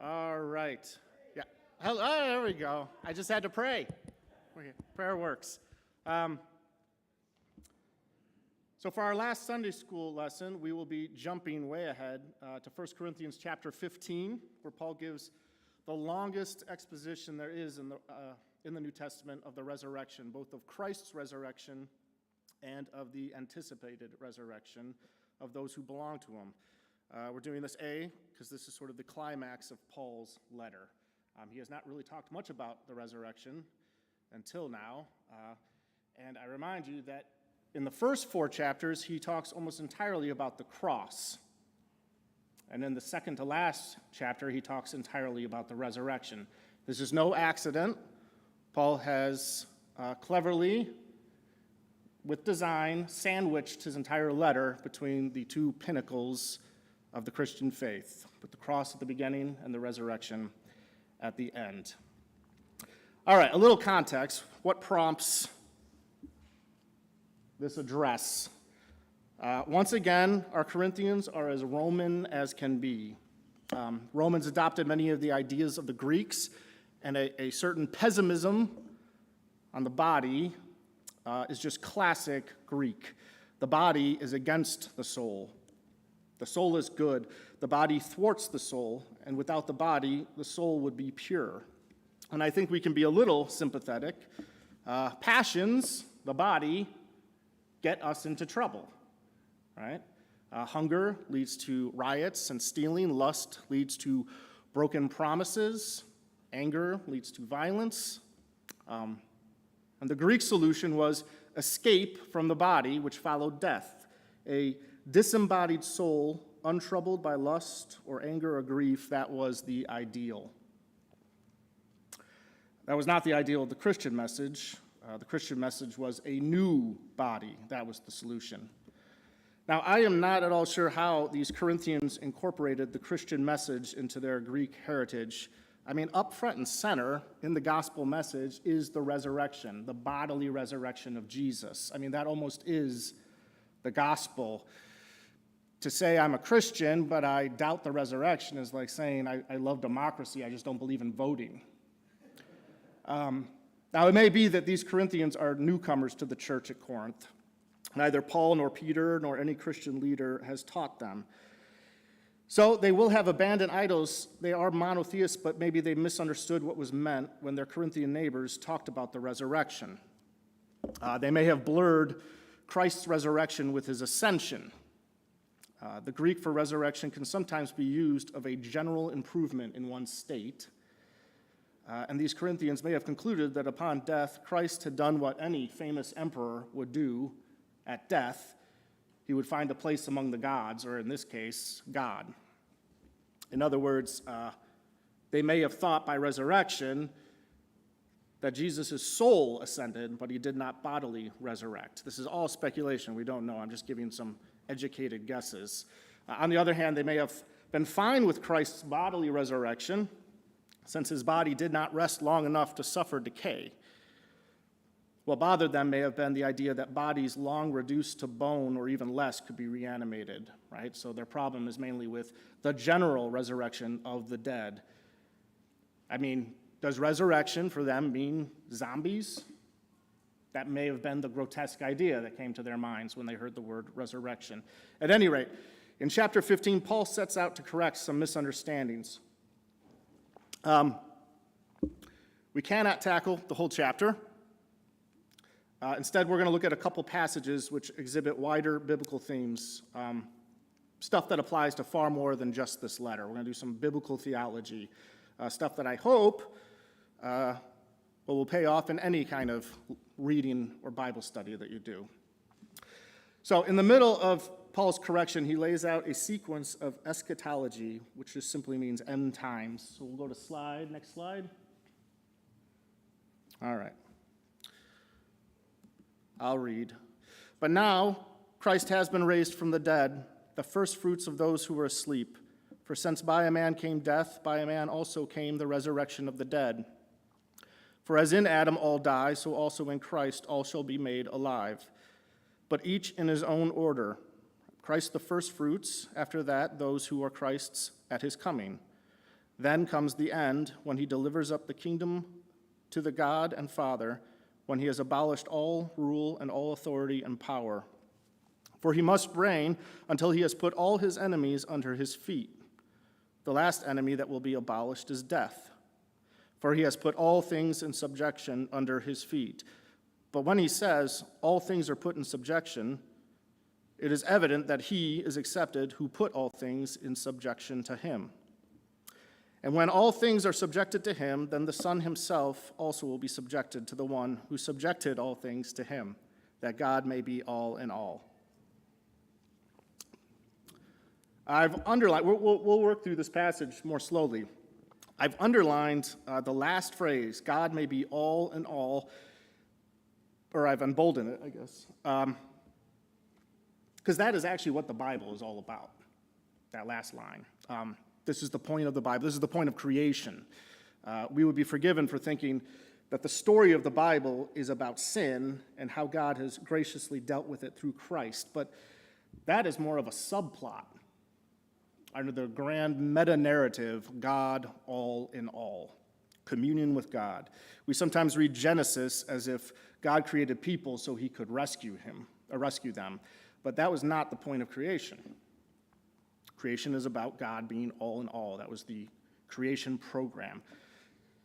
All right. Yeah. Hello. Oh, there we go. I just had to pray. Okay. Prayer works. So for our last Sunday school lesson, we will be jumping way ahead to 1 Corinthians chapter 15, where Paul gives the longest exposition there is in the New Testament of the resurrection, both of Christ's resurrection and of the anticipated resurrection of those who belong to him. We're doing this because this is sort of the climax of Paul's letter. He has not really talked much about the resurrection until now. And I remind you that in the first 4 chapters, he talks almost entirely about the cross. And in the second to last chapter, he talks entirely about the resurrection. This is no accident. Paul has cleverly, with design, sandwiched his entire letter between the 2 pinnacles of the Christian faith, with the cross at the beginning and the resurrection at the end. All right, a little context. What prompts this address? Once again, our Corinthians are as Roman as can be. Romans adopted many of the ideas of the Greeks, and a certain pessimism on the body is just classic Greek. The body is against the soul. The soul is good. The body thwarts the soul, and without the body, the soul would be pure. And I think we can be a little sympathetic. Passions, the body, get us into trouble, right? Hunger leads to riots and stealing. Lust leads to broken promises. Anger leads to violence. And the Greek solution was escape from the body, which followed death. A disembodied soul, untroubled by lust or anger or grief, that was the ideal. That was not the ideal of the Christian message. The Christian message was a new body. That was the solution. Now, I am not at all sure how these Corinthians incorporated the Christian message into their Greek heritage. I mean, up front and center in the gospel message is the resurrection, the bodily resurrection of Jesus. I mean, that almost is the gospel. To say I'm a Christian, but I doubt the resurrection is like saying I love democracy, I just don't believe in voting. Now, it may be that these Corinthians are newcomers to the church at Corinth. Neither Paul nor Peter nor any Christian leader has taught them. So they will have abandoned idols. They are monotheists, but maybe they misunderstood what was meant when their Corinthian neighbors talked about the resurrection. They may have blurred Christ's resurrection with his ascension. The Greek for resurrection can sometimes be used of a general improvement in one's state. And these Corinthians may have concluded that upon death, Christ had done what any famous emperor would do at death. He would find a place among the gods, or in this case, God. In other words, they may have thought by resurrection that Jesus' soul ascended, but he did not bodily resurrect. This is all speculation. We don't know. I'm just giving some educated guesses. On the other hand, they may have been fine with Christ's bodily resurrection, since his body did not rest long enough to suffer decay. What bothered them may have been the idea that bodies long reduced to bone or even less could be reanimated, right? So their problem is mainly with the general resurrection of the dead. I mean, does resurrection for them mean zombies? That may have been the grotesque idea that came to their minds when they heard the word resurrection. At any rate, in chapter 15, Paul sets out to correct some misunderstandings. We cannot tackle the whole chapter. Instead, we're going to look at a couple passages which exhibit wider biblical themes, stuff that applies to far more than just this letter. We're going to do some biblical theology, stuff that I hope will pay off in any kind of reading or Bible study that you do. So in the middle of Paul's correction, he lays out a sequence of eschatology, which just simply means end times. So we'll go to next slide. All right. I'll read. But now Christ has been raised from the dead, the first fruits of those who were asleep. For since by a man came death, by a man also came the resurrection of the dead. For as in Adam all die, so also in Christ all shall be made alive. But each in his own order. Christ the first fruits, after that those who are Christ's at his coming. Then comes the end, when he delivers up the kingdom to the God and Father, when he has abolished all rule and all authority and power. For he must reign until he has put all his enemies under his feet. The last enemy that will be abolished is death, for he has put all things in subjection under his feet. But when he says all things are put in subjection, it is evident that he is accepted who put all things in subjection to him. And when all things are subjected to him, then the Son himself also will be subjected to the one who subjected all things to him, that God may be all in all. I've underlined, we'll work through this passage more slowly. I've underlined the last phrase, God may be all in all, or I've emboldened it, I guess, because that is actually what the Bible is all about, that last line. This is the point of the Bible. This is the point of creation. We would be forgiven for thinking that the story of the Bible is about sin and how God has graciously dealt with it through Christ. But that is more of a subplot under the grand meta-narrative, God all in all, communion with God. We sometimes read Genesis as if God created people so he could rescue them. But that was not the point of creation. Creation is about God being all in all. That was the creation program.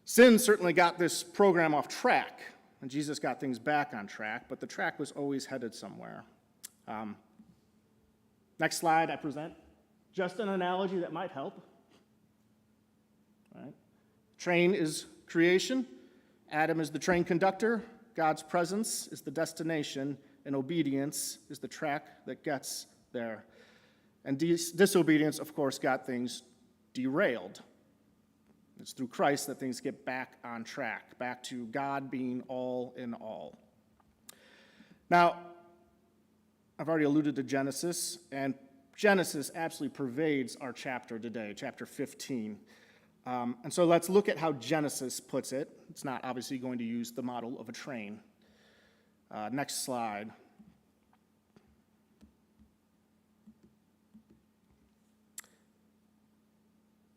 Sin certainly got this program off track, and Jesus got things back on track, but the track was always headed somewhere. Next slide I present. Just an analogy that might help. All right. Train is creation. Adam is the train conductor. God's presence is the destination, and obedience is the track that gets there. And disobedience, of course, got things derailed. It's through Christ that things get back on track, back to God being all in all. Now, I've already alluded to Genesis, and Genesis absolutely pervades our chapter today, chapter 15. And so let's look at how Genesis puts it. It's not obviously going to use the model of a train. Next slide.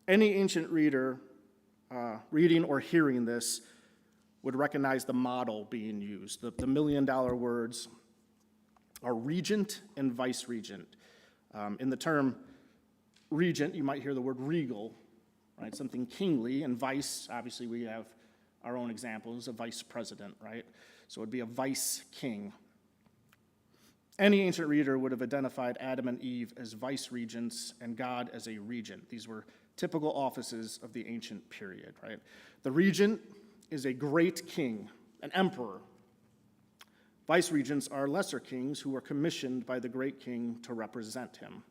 Any ancient reader reading or hearing this would recognize the model being used. The million-dollar words are regent and vice-regent. In the term regent, you might hear the word regal, right? Something kingly, and vice, obviously we have our own examples, a vice president, right? So it would be a vice king. Any ancient reader would have identified Adam and Eve as vice regents and God as a regent. These were typical offices of the ancient period, right? The regent is a great king, an emperor. Vice regents are lesser kings who were commissioned by the great king to represent him.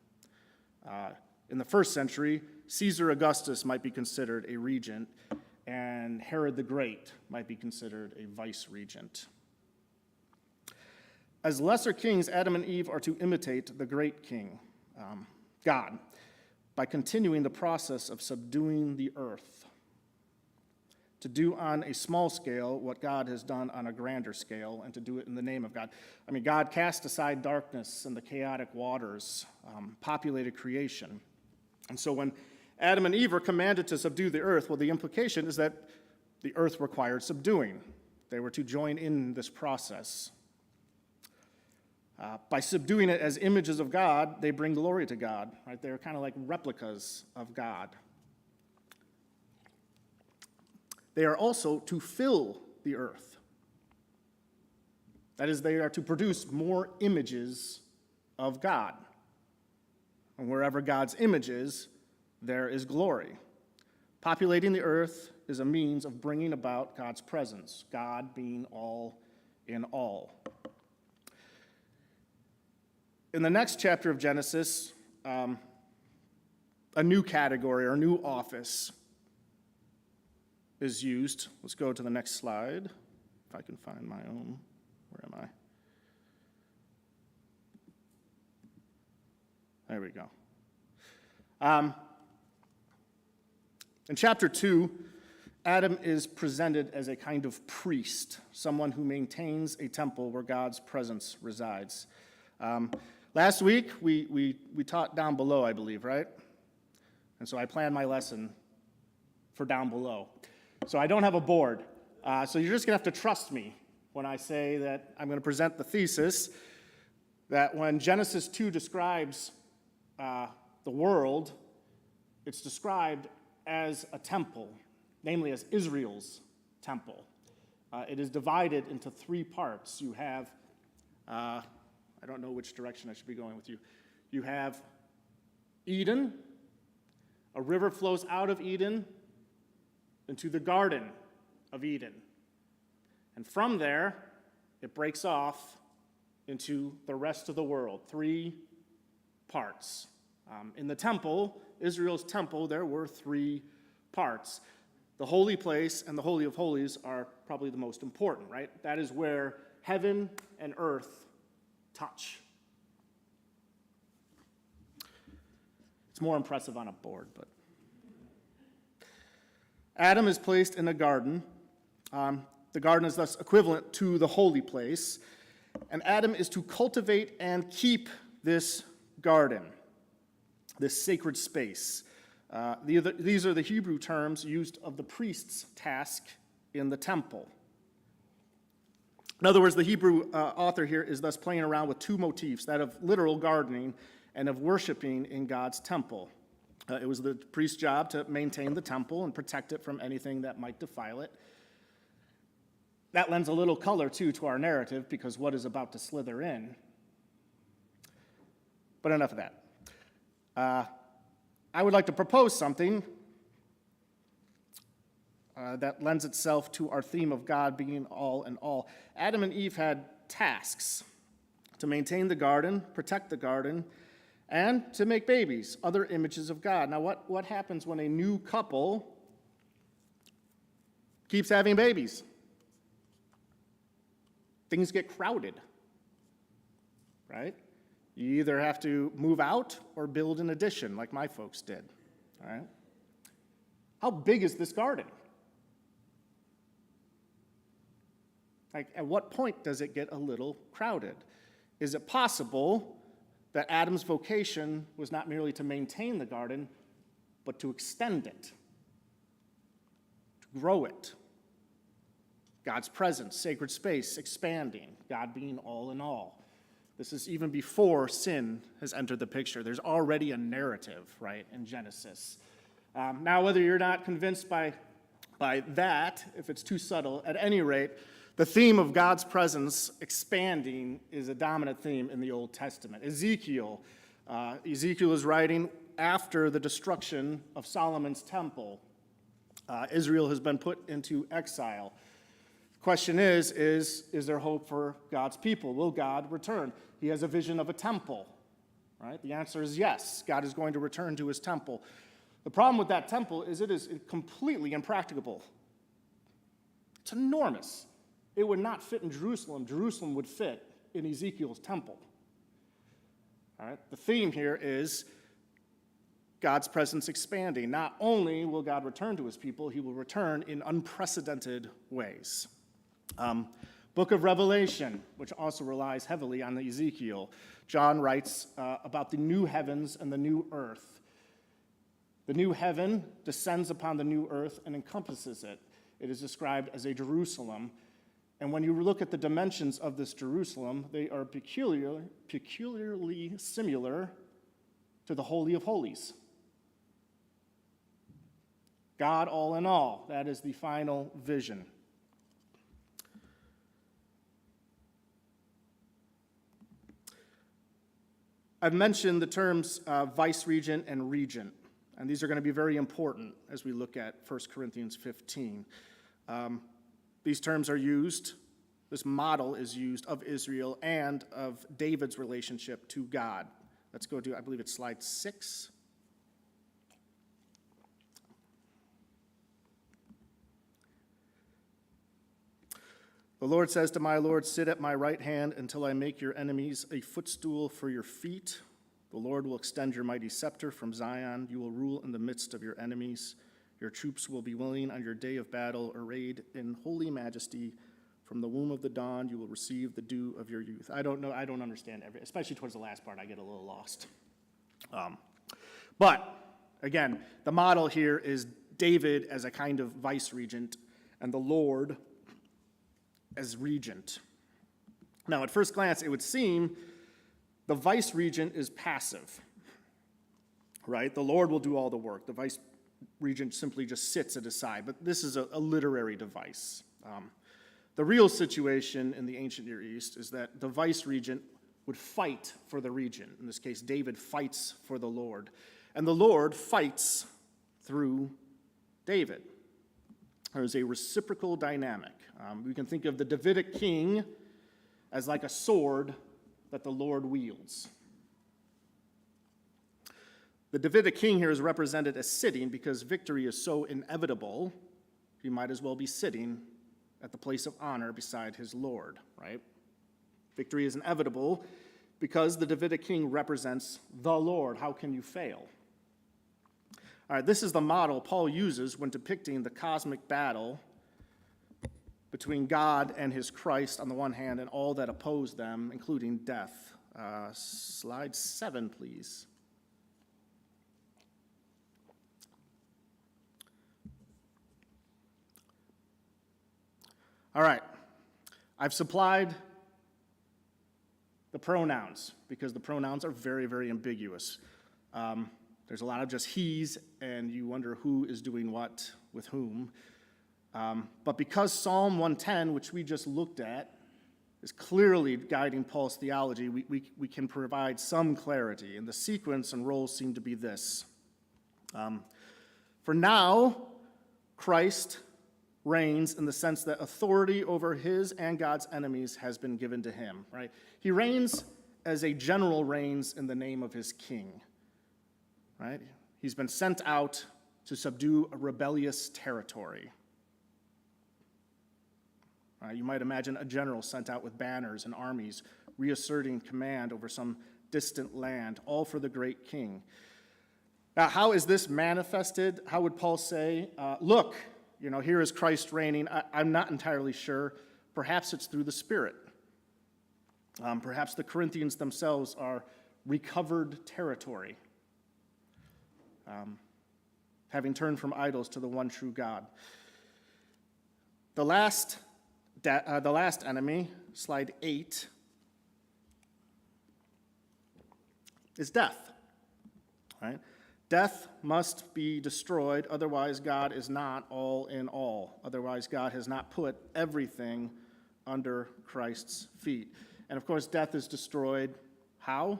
In the first century, Caesar Augustus might be considered a regent, and Herod the Great might be considered a vice regent. As lesser kings, Adam and Eve are to imitate the great king, God, by continuing the process of subduing the earth, to do on a small scale what God has done on a grander scale, and to do it in the name of God. I mean, God cast aside darkness and the chaotic waters, populated creation. And so when Adam and Eve are commanded to subdue the earth, well, the implication is that the earth required subduing. They were to join in this process. By subduing it as images of God, they bring glory to God, right? They're kind of like replicas of God. They are also to fill the earth. That is, they are to produce more images of God. And wherever God's image is, there is glory. Populating the earth is a means of bringing about God's presence, God being all in all. In the next chapter of Genesis, a new category or a new office is used. Let's go to the next slide, if I can find my own. Where am I? There we go. In chapter 2, Adam is presented as a kind of priest, someone who maintains a temple where God's presence resides. Last week, we taught down below, I believe, right? And so I planned my lesson for down below. So I don't have a board. So you're just going to have to trust me when I say that I'm going to present the thesis that when Genesis 2 describes the world, it's described as a temple, namely as Israel's temple. It is divided into 3 parts. You have, I don't know which direction I should be going with you. You have Eden. A river flows out of Eden into the Garden of Eden. And from there, it breaks off into the rest of the world, 3 parts. In the temple, Israel's temple, there were 3 parts. The holy place and the Holy of Holies are probably the most important, right? That is where heaven and earth touch. It's more impressive on a board, but Adam is placed in a garden. The garden is thus equivalent to the holy place, and Adam is to cultivate and keep this garden, this sacred space. These are the Hebrew terms used of the priest's task in the temple. In other words, the Hebrew author here is thus playing around with 2 motifs, that of literal gardening and of worshiping in God's temple. It was the priest's job to maintain the temple and protect it from anything that might defile it. That lends a little color, too, to our narrative, because what is about to slither in? But enough of that. I would like to propose something that lends itself to our theme of God being all in all. Adam and Eve had tasks to maintain the garden, protect the garden, and to make babies, other images of God. Now, what happens when a new couple keeps having babies? Things get crowded, right? You either have to move out or build an addition, like my folks did, all right? How big is this garden? Like, at what point does it get a little crowded? Is it possible that Adam's vocation was not merely to maintain the garden, but to extend it, to grow it? God's presence, sacred space, expanding, God being all in all. This is even before sin has entered the picture. There's already a narrative, right, in Genesis. Now, whether you're not convinced by that, if it's too subtle, at any rate, the theme of God's presence expanding is a dominant theme in the Old Testament. Ezekiel is writing after the destruction of Solomon's temple. Israel has been put into exile. The question is there hope for God's people? Will God return? He has a vision of a temple, right? The answer is yes. God is going to return to his temple. The problem with that temple is it is completely impracticable. It's enormous. It would not fit in Jerusalem. Jerusalem would fit in Ezekiel's temple. All right? The theme here is God's presence expanding. Not only will God return to his people, he will return in unprecedented ways. Book of Revelation, which also relies heavily on Ezekiel, John writes about the new heavens and the new earth. The new heaven descends upon the new earth and encompasses it. It is described as a Jerusalem. And when you look at the dimensions of this Jerusalem, they are peculiarly similar to the Holy of Holies. God all in all, that is the final vision. I've mentioned the terms vice-regent and regent, and these are going to be very important as we look at 1 Corinthians 15. These terms are used, this model is used of Israel and of David's relationship to God. Let's go to, I believe it's slide 6. The Lord says to my Lord, sit at my right hand until I make your enemies a footstool for your feet. The Lord will extend your mighty scepter from Zion. You will rule in the midst of your enemies. Your troops will be willing on your day of battle, arrayed in holy majesty. From the womb of the dawn, you will receive the dew of your youth. I don't understand especially towards the last part, I get a little lost. But, again, the model here is David as a kind of vice-regent and the Lord as regent. Now, at first glance, it would seem the vice-regent is passive, right? The Lord will do all the work. The vice-regent simply just sits at his side, but this is a literary device. The real situation in the ancient Near East is that the vice-regent would fight for the regent. In this case, David fights for the Lord, and the Lord fights through David. There's a reciprocal dynamic. We can think of the Davidic king as like a sword that the Lord wields. The Davidic king here is represented as sitting because victory is so inevitable, he might as well be sitting at the place of honor beside his Lord, right? Victory is inevitable because the Davidic king represents the Lord. How can you fail? All right, this is the model Paul uses when depicting the cosmic battle between God and his Christ on the one hand and all that oppose them, including death. Slide 7, please. All right, I've supplied the pronouns because the pronouns are very, very ambiguous. There's a lot of just he's, and you wonder who is doing what with whom. But because Psalm 110, which we just looked at, is clearly guiding Paul's theology, we can provide some clarity, and the sequence and roles seem to be this. For now, Christ reigns in the sense that authority over his and God's enemies has been given to him, right? He reigns as a general reigns in the name of his king, right? He's been sent out to subdue a rebellious territory. You might imagine a general sent out with banners and armies, reasserting command over some distant land, all for the great king. Now, how is this manifested? How would Paul say, look, here is Christ reigning? I'm not entirely sure. Perhaps it's through the Spirit. Perhaps the Corinthians themselves are recovered territory, having turned from idols to the one true God. The last enemy, slide 8, is death. Right? Death must be destroyed, otherwise God is not all in all. Otherwise God has not put everything under Christ's feet. And of course, death is destroyed how?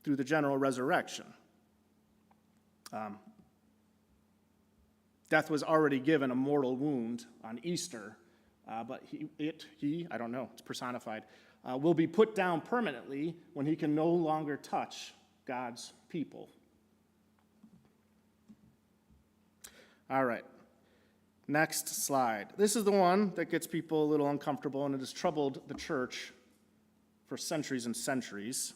Through the general resurrection. Death was already given a mortal wound on Easter, but he, I don't know, it's personified, will be put down permanently when he can no longer touch God's people. All right, next slide. This is the one that gets people a little uncomfortable, and it has troubled the church for centuries and centuries.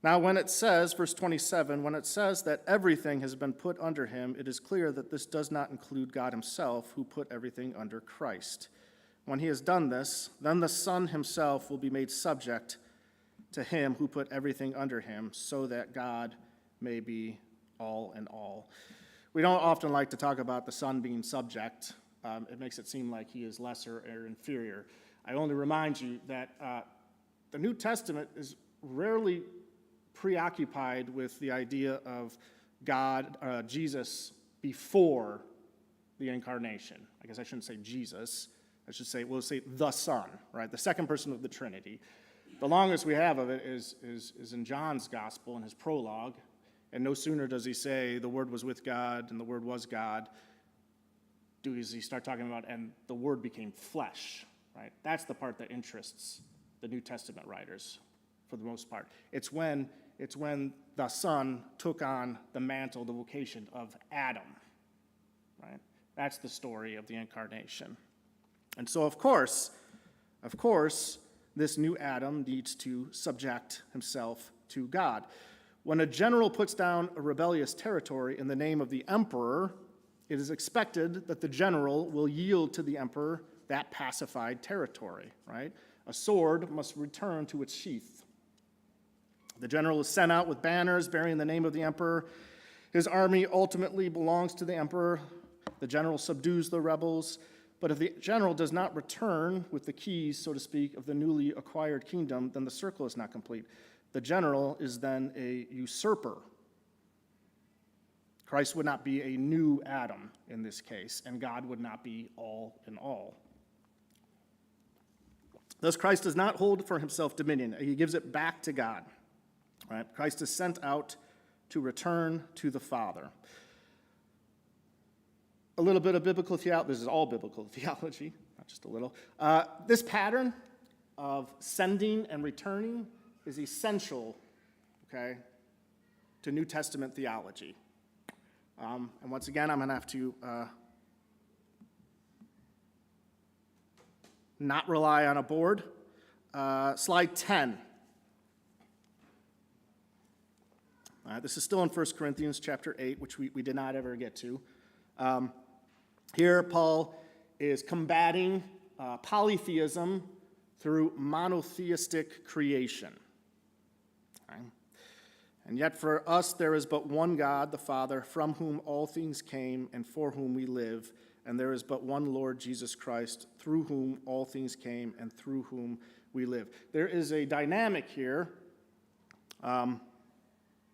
Now, when it says, verse 27, when it says that everything has been put under him, it is clear that this does not include God himself, who put everything under Christ. When he has done this, then the Son himself will be made subject to him who put everything under him, so that God may be all in all. We don't often like to talk about the Son being subject. It makes it seem like he is lesser or inferior. I only remind you that the New Testament is rarely preoccupied with the idea of God, Jesus, before the incarnation. I guess I shouldn't say Jesus. We'll say the Son, right? The second person of the Trinity. The longest we have of it is in John's gospel, in his prologue. And no sooner does he say the Word was with God and the Word was God, does he start talking about, and the Word became flesh, right? That's the part that interests the New Testament writers for the most part. It's when the Son took on the mantle, the vocation of Adam, right? That's the story of the incarnation. And so, of course, this new Adam needs to subject himself to God. When a general puts down a rebellious territory in the name of the emperor, it is expected that the general will yield to the emperor that pacified territory, right? A sword must return to its sheath. The general is sent out with banners bearing the name of the emperor. His army ultimately belongs to the emperor. The general subdues the rebels. But if the general does not return with the keys, so to speak, of the newly acquired kingdom, then the circle is not complete. The general is then a usurper. Christ would not be a new Adam in this case, and God would not be all in all. Thus, Christ does not hold for himself dominion. He gives it back to God. Right? Christ is sent out to return to the Father. A little bit of biblical theology. This is all biblical theology, not just a little. This pattern of sending and returning is essential, okay, to New Testament theology. And once again, I'm going to have to not rely on a board. Slide 10. This is still in 1 Corinthians chapter 8, which we did not ever get to. Here, Paul is combating polytheism through monotheistic creation. Okay? And yet for us there is but one God, the Father, from whom all things came and for whom we live, and there is but one Lord Jesus Christ, through whom all things came and through whom we live. There is a dynamic here. All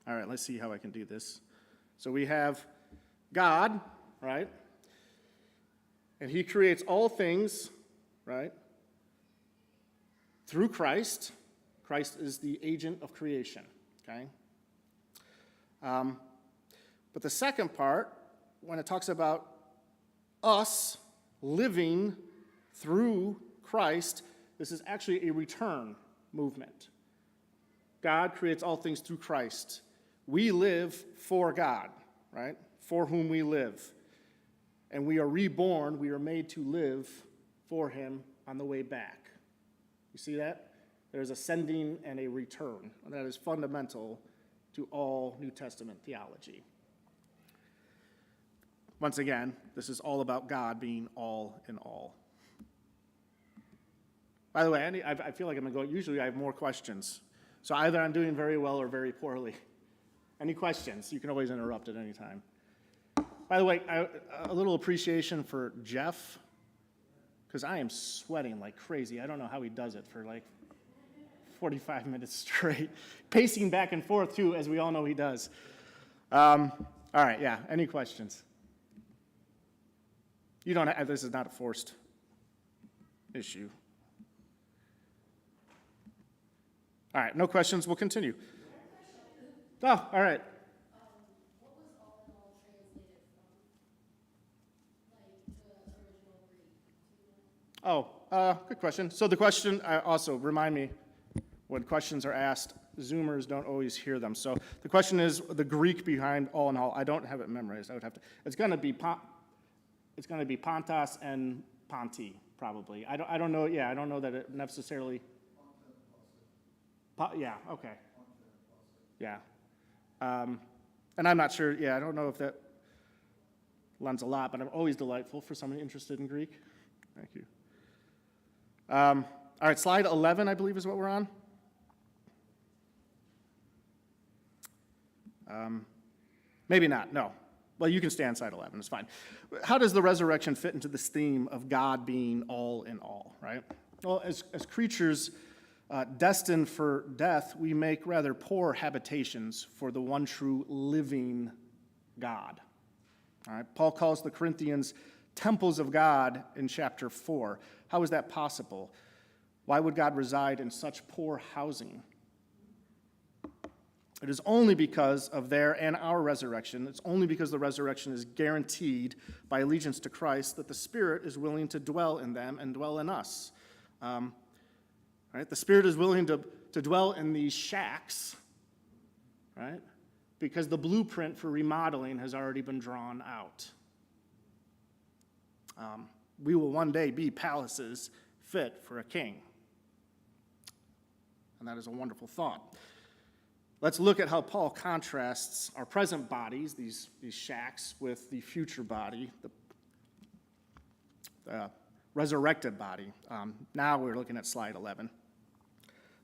right, let's see how I can do this. So we have God, right? And he creates all things, right? Through Christ. Christ is the agent of creation, okay? But the second part, when it talks about us living through Christ, this is actually a return movement. God creates all things through Christ. We live for God, right? For whom we live. And we are reborn, we are made to live for him on the way back. You see that? There's a sending and a return. And that is fundamental to all New Testament theology. Once again, this is all about God being all in all. By the way, I feel like I'm going to go, usually I have more questions. So either I'm doing very well or very poorly. Any questions? You can always interrupt at any time. By the way, a little appreciation for Jeff, because I am sweating like crazy. I don't know how he does it for like 45 minutes straight. Pacing back and forth, too, as we all know he does. All right, yeah, any questions? You don't have, this is not a forced issue. All right, no questions, we'll continue. Oh, all right. What was all in all translated from, like, the original Greek? Oh, good question. So the question, also, remind me, when questions are asked, Zoomers don't always hear them. So the question is the Greek behind all in all. I don't have it memorized. I would have to. It's going to be Pontos and Ponti, probably. I don't know. Yeah, I don't know that it necessarily. Yeah. Okay. Yeah. And I'm not sure. Yeah, I don't know if that lends a lot, but I'm always delightful for somebody interested in Greek. Thank you. All right, slide 11, I believe, is what we're on. Maybe not, no. Well, you can stay on slide 11, it's fine. How does the resurrection fit into this theme of God being all in all, right? Well, as creatures destined for death, we make rather poor habitations for the one true living God. All right, Paul calls the Corinthians temples of God in chapter 4. How is that possible? Why would God reside in such poor housing? It is only because of their and our resurrection. It's only because the resurrection is guaranteed by allegiance to Christ that the Spirit is willing to dwell in them and dwell in us. Right? The Spirit is willing to dwell in these shacks, right? Because the blueprint for remodeling has already been drawn out. We will one day be palaces fit for a king. And that is a wonderful thought. Let's look at how Paul contrasts our present bodies, these shacks, with the future body, the resurrected body. Now we're looking at slide 11.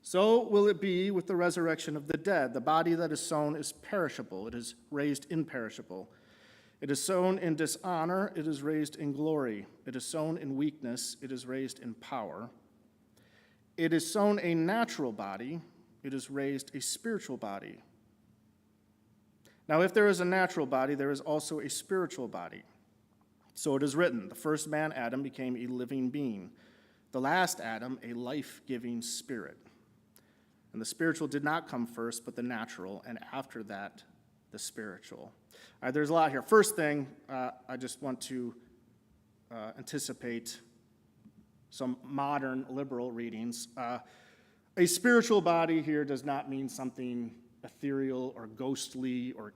So will it be with the resurrection of the dead. The body that is sown is perishable, it is raised imperishable. It is sown in dishonor, it is raised in glory. It is sown in weakness, it is raised in power. It is sown a natural body, it is raised a spiritual body. Now, if there is a natural body, there is also a spiritual body. So it is written, the first man, Adam, became a living being. The last Adam, a life-giving spirit. And the spiritual did not come first, but the natural, and after that, the spiritual. All right, there's a lot here. First thing, I just want to anticipate some modern liberal readings. A spiritual body here does not mean something ethereal or ghostly or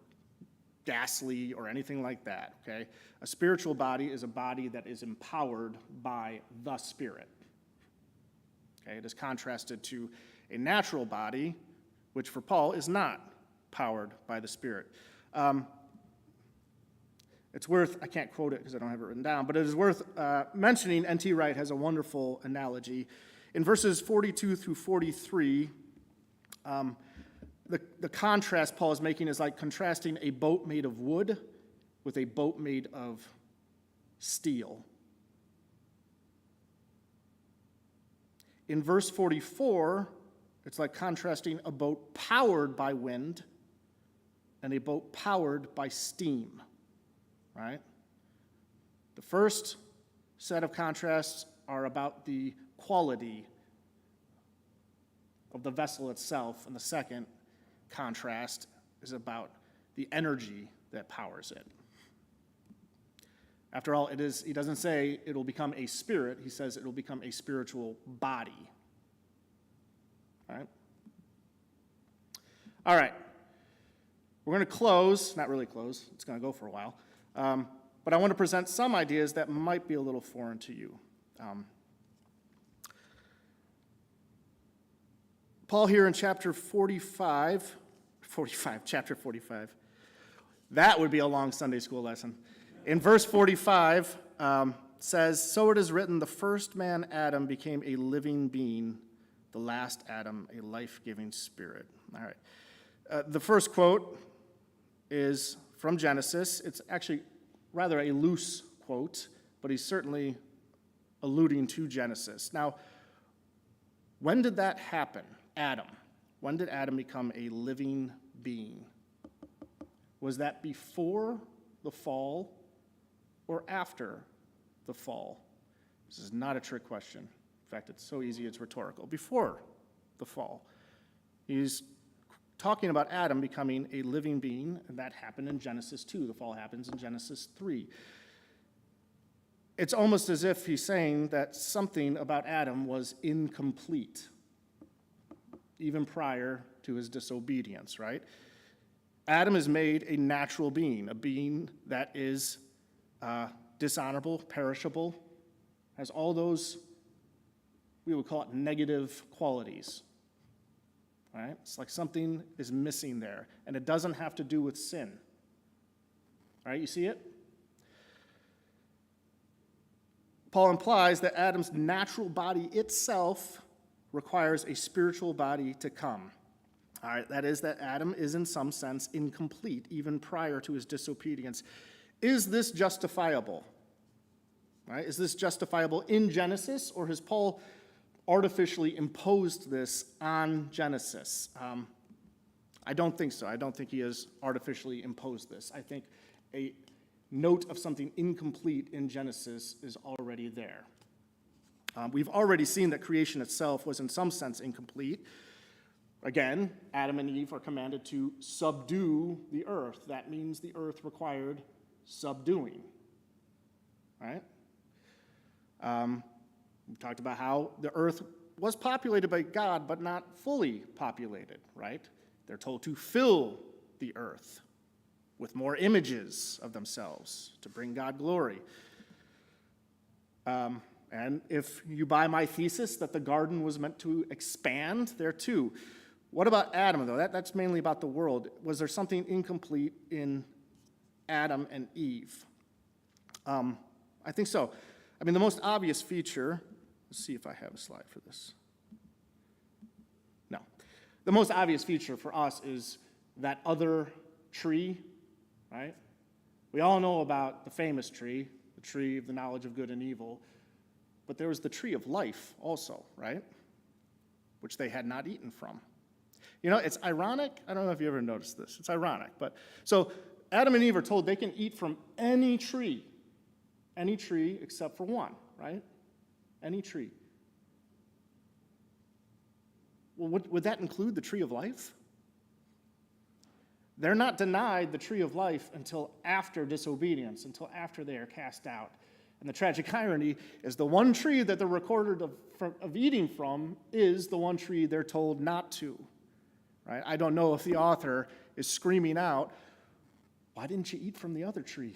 ghastly or anything like that, okay? A spiritual body is a body that is empowered by the Spirit. Okay, it is contrasted to a natural body, which for Paul is not powered by the Spirit. It's worth, I can't quote it because I don't have it written down, but it is worth mentioning. N.T. Wright has a wonderful analogy. In verses 42 through 43, the contrast Paul is making is like contrasting a boat made of wood with a boat made of steel. In verse 44, it's like contrasting a boat powered by wind and a boat powered by steam, right? The first set of contrasts are about the quality of the vessel itself, and the second contrast is about the energy that powers it. After all, he doesn't say it'll become a spirit, he says it'll become a spiritual body. All right. We're going to close, not really close, it's going to go for a while, but I want to present some ideas that might be a little foreign to you. Paul here in chapter 45, that would be a long Sunday school lesson. In verse 45, says, so it is written, the first man, Adam, became a living being, the last Adam, a life-giving spirit. All right. The first quote is from Genesis. It's actually rather a loose quote, but he's certainly alluding to Genesis. Now, when did that happen? Adam. When did Adam become a living being? Was that before the fall or after the fall? This is not a trick question. In fact, it's so easy it's rhetorical. Before the fall. He's talking about Adam becoming a living being, and that happened in Genesis 2. The fall happens in Genesis 3. It's almost as if he's saying that something about Adam was incomplete, even prior to his disobedience, right? Adam is made a natural being, a being that is dishonorable, perishable, has all those, we would call it negative qualities. Right? It's like something is missing there, and it doesn't have to do with sin. All right, you see it? Paul implies that Adam's natural body itself requires a spiritual body to come. All right, that is that Adam is in some sense incomplete, even prior to his disobedience. Is this justifiable? Right? Is this justifiable in Genesis, or has Paul artificially imposed this on Genesis? I don't think so. I don't think he has artificially imposed this. I think a note of something incomplete in Genesis is already there. We've already seen that creation itself was in some sense incomplete. Again, Adam and Eve are commanded to subdue the earth. That means the earth required subduing, right? We talked about how the earth was populated by God, but not fully populated, right? They're told to fill the earth with more images of themselves to bring God glory. And if you buy my thesis that the garden was meant to expand, there too. What about Adam, though? That's mainly about the world. Was there something incomplete in Adam and Eve? I think so. I mean, the most obvious feature, let's see if I have a slide for this. The most obvious feature for us is that other tree, right? We all know about the famous tree, the tree of the knowledge of good and evil, but there was the tree of life also, right? Which they had not eaten from. You know, it's ironic. I don't know if you ever noticed this. It's ironic, but so Adam and Eve are told they can eat from any tree except for one, right? Any tree. Well, would that include the tree of life? They're not denied the tree of life until after disobedience, until after they are cast out. And the tragic irony is the one tree that they're recorded of eating from is the one tree they're told not to. Right? I don't know if the author is screaming out, why didn't you eat from the other tree?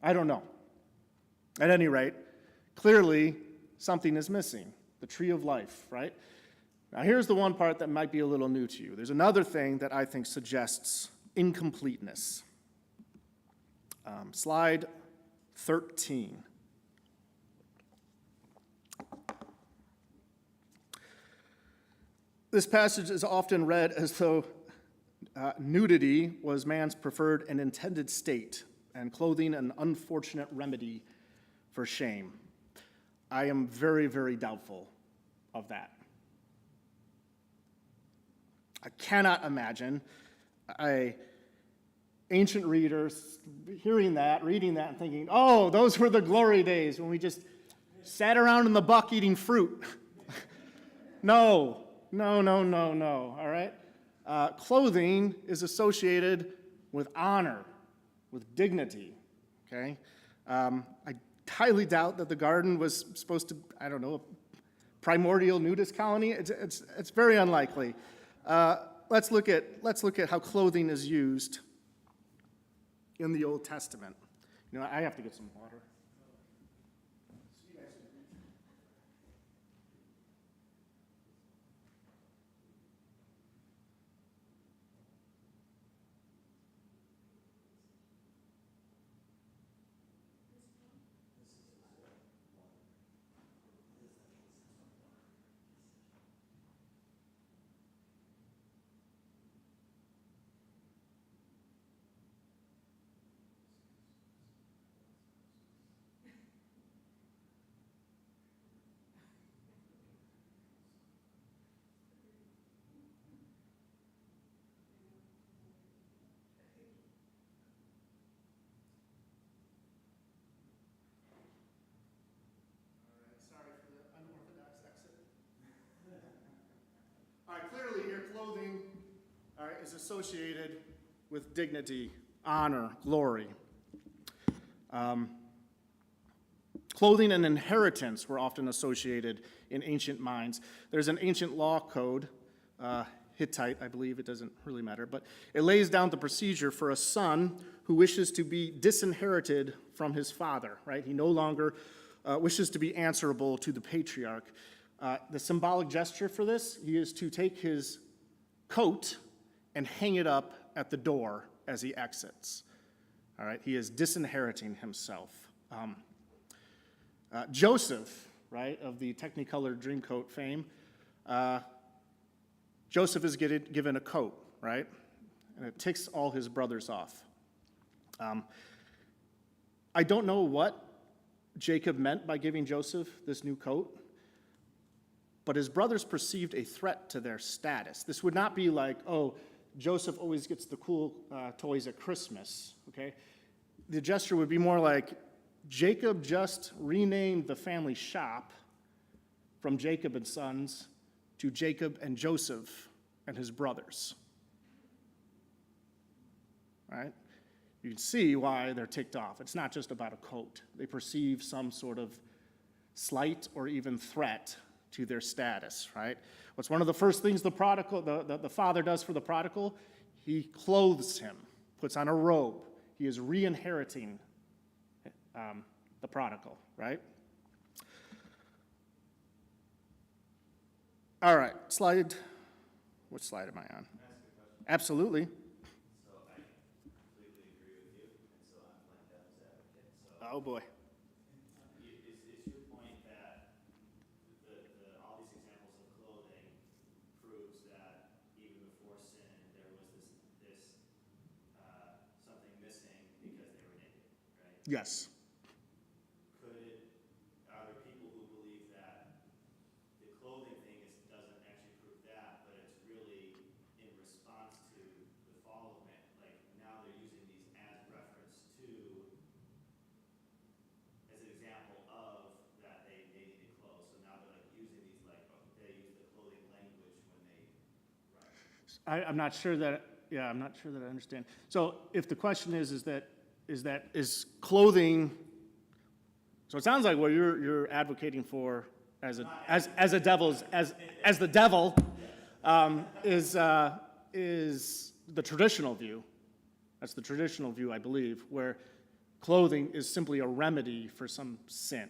I don't know. At any rate, clearly something is missing. The tree of life, right? Now here's the one part that might be a little new to you. There's another thing that I think suggests incompleteness. Slide 13. This passage is often read as though nudity was man's preferred and intended state, and clothing an unfortunate remedy for shame. I am very, very doubtful of that. I cannot imagine an ancient reader hearing that, reading that, and thinking, oh, those were the glory days when we just sat around in the buck eating fruit. No, all right? Clothing is associated with honor, with dignity, okay? I highly doubt that the garden was supposed to, I don't know, a primordial nudist colony. It's very unlikely. Let's look at how clothing is used in the Old Testament. You know, I have to get some water. All right, clearly here, clothing is associated with dignity, honor, glory. Clothing and inheritance were often associated in ancient minds. There's an ancient law code, Hittite, I believe, it doesn't really matter, but it lays down the procedure for a son who wishes to be disinherited from his father, right? He no longer wishes to be answerable to the patriarch. The symbolic gesture for this, he is to take his coat and hang it up at the door as he exits. All right, he is disinheriting himself. Joseph, right, of the Technicolor Dreamcoat fame, Joseph is given a coat, right, and it ticks all his brothers off. I don't know what Jacob meant by giving Joseph this new coat, but his brothers perceived a threat to their status. This would not be like, oh, Joseph always gets the cool toys at Christmas, okay? The gesture would be more like, Jacob just renamed the family shop from Jacob and Sons to Jacob and Joseph and his brothers. Right? You can see why they're ticked off. It's not just about a coat. They perceive some sort of slight or even threat to their status, right? What's one of the first things the father does for the prodigal? He clothes him, puts on a robe. He is re-inheriting the prodigal, right? All right, which slide am I on? Can I ask a question? Absolutely. So I completely agree with you, and so I'm playing devil's advocate. So Oh, boy. is your point that all these examples of clothing Yes. Are there people who believe that the clothing thing doesn't actually prove that, but it's really in response to the fall of man? Like now they're using these as reference to, as an example of that they needed clothes. So now they're like using these they use the clothing language when they write. I'm not sure that, I'm not sure that I understand. So if the question is clothing, so it sounds like what you're advocating for as the devil is the traditional view. That's the traditional view, I believe, where clothing is simply a remedy for some sin.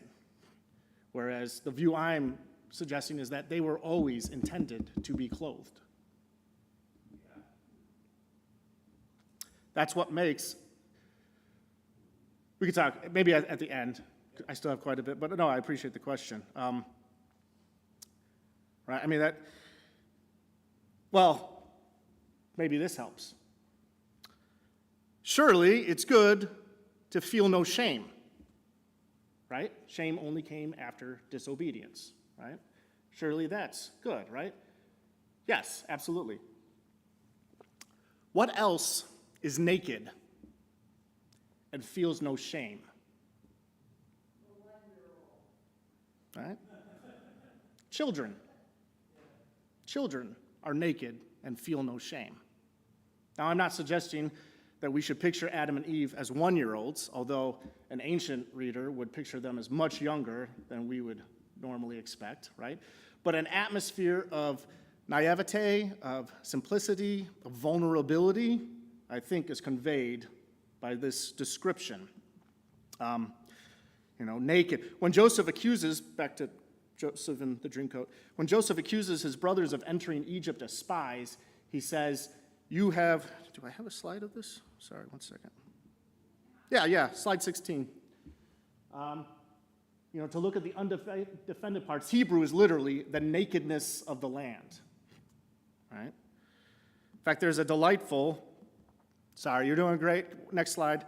Whereas the view I'm suggesting is that they were always intended to be clothed. That's what makes, we could talk maybe at the end. I still have quite a bit, but no, I appreciate the question. Right, I mean maybe this helps. Surely it's good to feel no shame, right? Shame only came after disobedience, right? Surely that's good, right? Yes, absolutely. What else is naked and feels no shame? Right? Children. Children are naked and feel no shame. Now, I'm not suggesting that we should picture Adam and Eve as 1-year-olds, although an ancient reader would picture them as much younger than we would normally expect, right? But an atmosphere of naivete, of simplicity, of vulnerability, I think is conveyed by this description. Naked. When Joseph accuses, back to Joseph in the dreamcoat, when Joseph accuses his brothers of entering Egypt as spies, he says, do I have a slide of this? Sorry, one second. Yeah, slide 16. To look at the undefended parts, Hebrew is literally the nakedness of the land, right? In fact, there's a delightful, you're doing great. Next slide.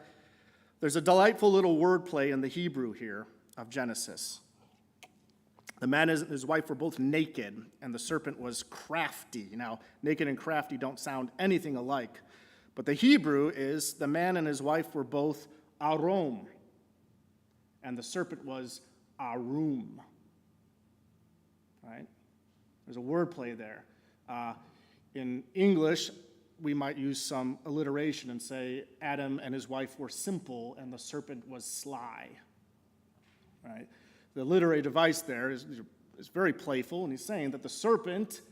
There's a delightful little wordplay in the Hebrew here of Genesis. The man and his wife were both naked, and the serpent was crafty. Now, naked and crafty don't sound anything alike, but the Hebrew is the man and his wife were both arom, and the serpent was arum. Right? There's a wordplay there. In English, we might use some alliteration and say Adam and his wife were simple and the serpent was sly. Right? The literary device there is very playful, and he's saying that the serpent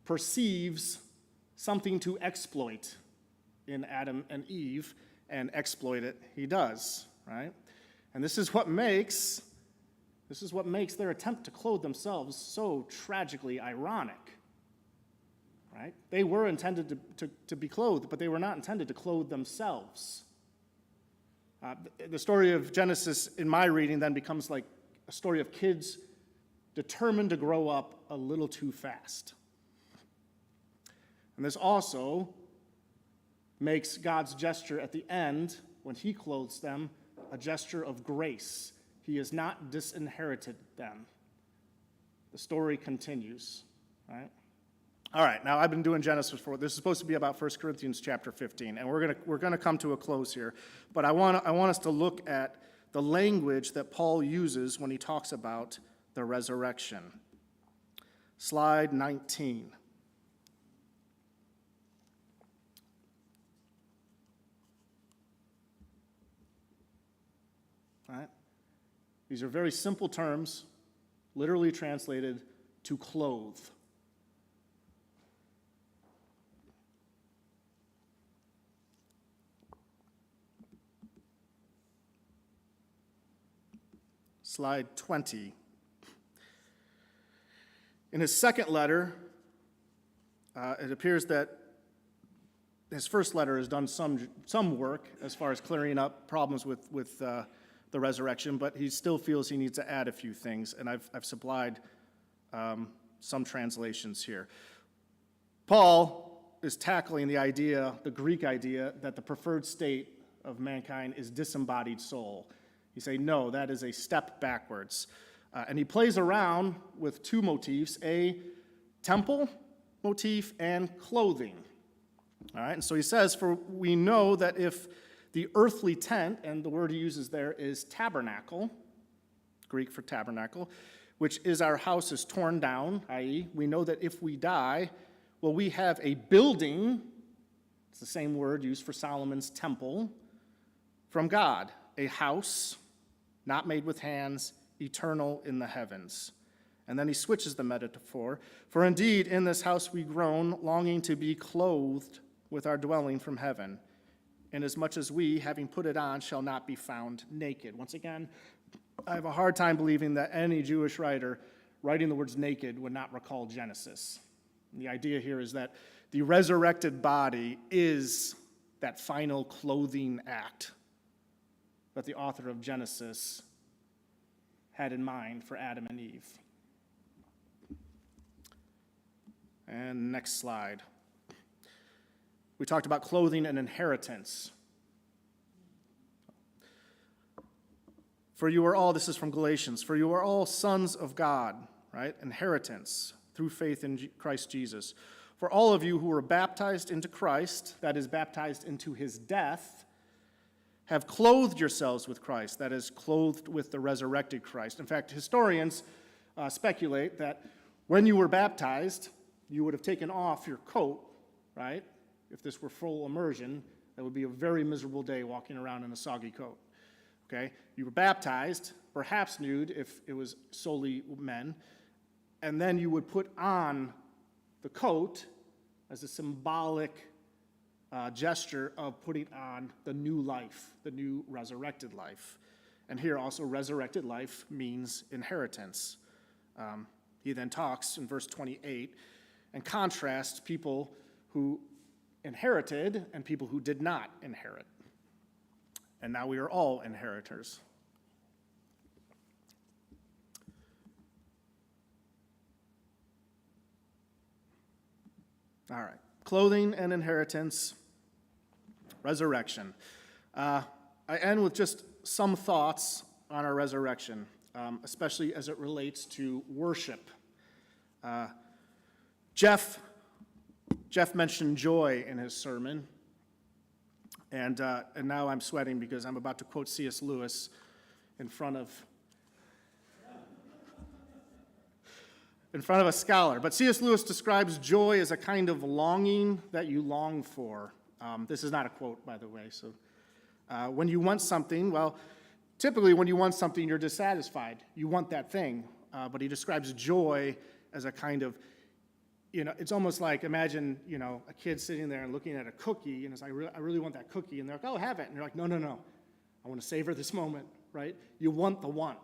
perceives something to exploit in Adam and Eve, and exploit it he does, right? And this is what makes their attempt to clothe themselves so tragically ironic, right? They were intended to be clothed, but they were not intended to clothe themselves. The story of Genesis in my reading then becomes like a story of kids determined to grow up a little too fast. And this also makes God's gesture at the end, when he clothes them, a gesture of grace. He has not disinherited them. The story continues, right? All right, now I've been doing Genesis for, this is supposed to be about 1 Corinthians chapter 15, and we're gonna come to a close here. But I want us to look at the language that Paul uses when he talks about the resurrection. Slide 19. All right? These are very simple terms, literally translated to clothe. Slide 20. In his second letter, it appears that his first letter has done some work as far as clearing up problems with the resurrection, but he still feels he needs to add a few things, and I've supplied some translations here. Paul is tackling the Greek idea, that the preferred state of mankind is disembodied soul. You say, no, that is a step backwards. And he plays around with two motifs, a temple motif and clothing. All right, and so he says, for we know that if the earthly tent, and the word he uses there is tabernacle, Greek for tabernacle, which is our house is torn down, i.e., we know that if we die, well, we have a building, it's the same word used for Solomon's temple, from God, a house not made with hands, eternal in the heavens. And then he switches the metaphor. For indeed, in this house we groan, longing to be clothed with our dwelling from heaven, inasmuch as we, having put it on, shall not be found naked. Once again, I have a hard time believing that any Jewish writer writing the words naked would not recall Genesis. And the idea here is that the resurrected body is that final clothing act that the author of Genesis had in mind for Adam and Eve. And next slide. We talked about clothing and inheritance. For you are all, this is from Galatians, for you are all sons of God, right? Inheritance through faith in Christ Jesus. For all of you who were baptized into Christ, that is, baptized into his death, have clothed yourselves with Christ, that is, clothed with the resurrected Christ. In fact, historians speculate that when you were baptized, you would have taken off your coat, right? If this were full immersion, that would be a very miserable day walking around in a soggy coat, okay? You were baptized, perhaps nude if it was solely men, and then you would put on the coat as a symbolic gesture of putting on the new life, the new resurrected life. And here also, resurrected life means inheritance. He then talks in verse 28 and contrasts people who inherited and people who did not inherit. And now we are all inheritors. All right, clothing and inheritance, resurrection. I end with just some thoughts on our resurrection, especially as it relates to worship. Jeff mentioned joy in his sermon, and now I'm sweating because I'm about to quote C.S. Lewis in front of a scholar. But C.S. Lewis describes joy as a kind of longing that you long for. This is not a quote, by the way. So when you want something, well, typically when you want something, you're dissatisfied. You want that thing. But he describes joy as a kind of, it's almost like, imagine, a kid sitting there and looking at a cookie, and it's like, I really want that cookie. And they're like, oh, have it. And you're like, no. I want to savor this moment, right? You want the one.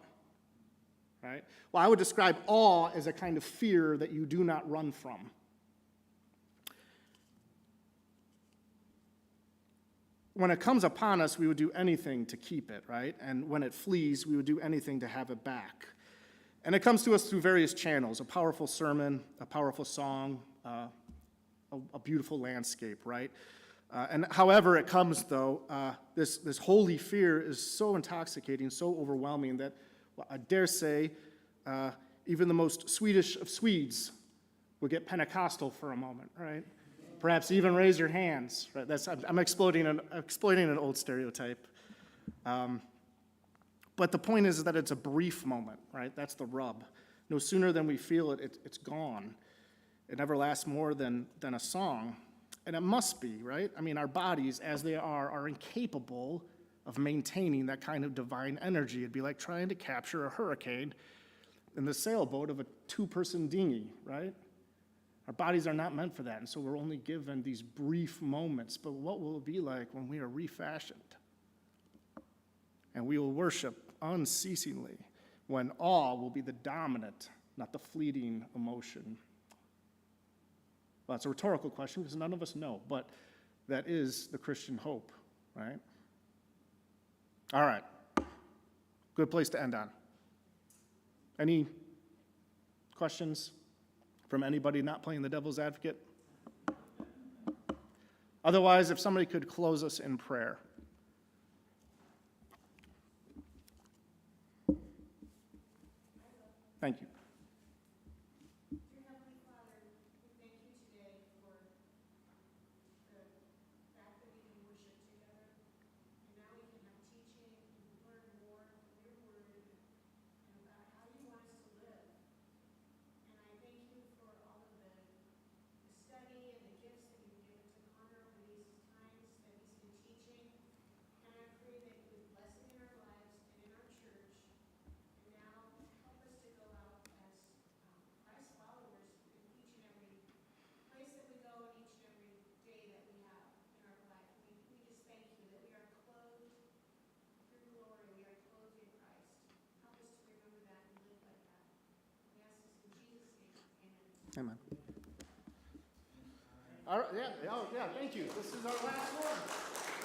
Right? Well, I would describe awe as a kind of fear that you do not run from. When it comes upon us, we would do anything to keep it, right? And when it flees, we would do anything to have it back. And it comes to us through various channels, a powerful sermon, a powerful song, a beautiful landscape, right? And however it comes, though, this holy fear is so intoxicating, so overwhelming that I dare say even the most Swedish of Swedes would get Pentecostal for a moment, right? Perhaps even raise your hands. Right? I'm exploiting an old stereotype. But the point is that it's a brief moment, right? That's the rub. No sooner than we feel it, it's gone. It never lasts more than a song. And it must be, right? I mean, our bodies, as they are incapable of maintaining that kind of divine energy. It'd be like trying to capture a hurricane in the sailboat of a two-person dinghy, right? Our bodies are not meant for that, and so we're only given these brief moments. But what will it be like when we are refashioned? And we will worship unceasingly, when awe will be the dominant, not the fleeting emotion. Well, it's a rhetorical question because none of us know, but that is the Christian hope, right? All right, good place to end on. Any questions from anybody not playing the devil's advocate? Otherwise, if somebody could close us in prayer. Thank you. Dear Heavenly Father, we thank you today for the fact that we can worship together. And now we can have teaching and learn more from your word and about how you want us to live. And I thank you for all of the study and the gifts that you've given to Connor over these times that he's been teaching. And I pray that you would bless him in our lives and in our church. And now help us to go out as Christ followers in each and every place that we go and each and every day that we have in our life. We just thank you that we are clothed through glory. We are clothed in Christ. Help us to remember that and live like that. We ask this in Jesus' name. Amen. Amen. All right, yeah, thank you. This is our last one.